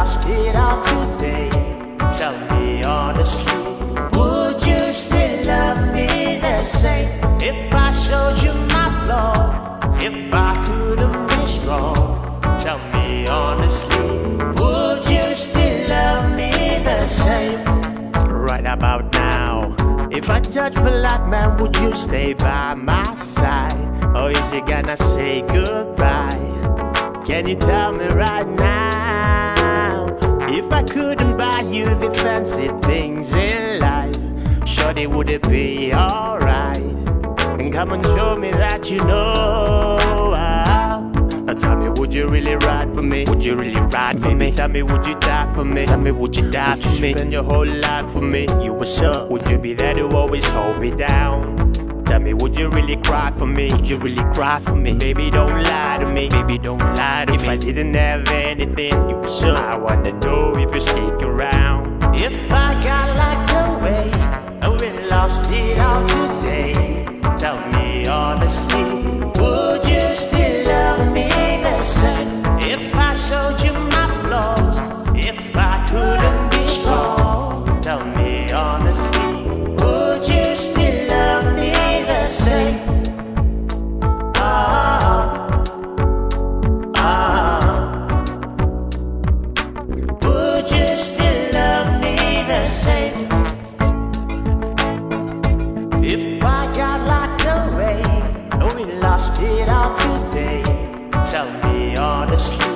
lost it all today. Tell me honestly, would you still love me the same if I showed you my flaw? If I couldn't be strong, tell me honestly, would you still love me the same? Right about now, if I judge for life, man, would you stay by my side? Or is you gonna say goodbye? Can you tell me right now? If I couldn't buy you the fancy things in life, surely would it be alright? And come and show me that you know how. Now tell me, would you really ride for me? Would you really ride for me? Tell me, would you die for me? Tell me, would you die for me? Spend your whole life for me? You what's up? Would you be there to always hold me down? Tell me, would you really cry for me? Would you really cry for me? Baby, don't lie to me. Baby, don't lie to me. If I didn't have anything, you were sure. I wanna know if you stick around. If I got locked away and we lost it all today, tell me honestly, would you still love me the same? If I showed you my flaws, if I couldn't be strong, tell me honestly, would you still love me the same? Would you still love me the same? If I got locked away and we lost it all today, tell me honestly,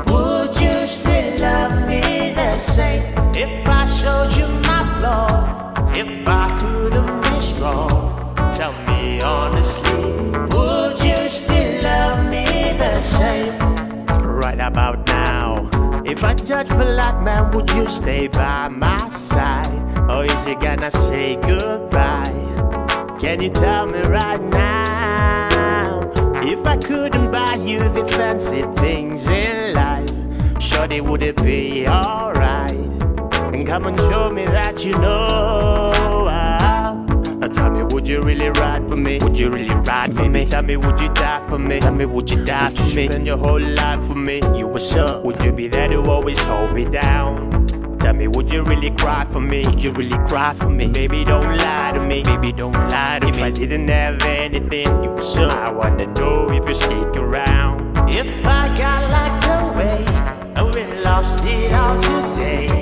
would you still love me the same? If I showed you my flaw, if I couldn't be strong, tell me honestly, would you still love me the same? Right about now, if I judge for life, man, would you stay by my side? Or is you gonna say goodbye? Can you tell me right now? If I couldn't buy you the fancy things in life, surely would it be alright? And come and show me that you know how. Now tell me, would you really ride for me? Would you really ride for me? Tell me, would you die for me? Tell me, would you die for me? Spend your whole life for me? You what's up? Would you be there to always hold me down? Tell me, would you really cry for me? Would you really cry for me? Baby, don't lie to me. Baby, don't lie to me. If I didn't have anything, you were sure. I wanna know if you stick around. If I got locked away and we lost it all today,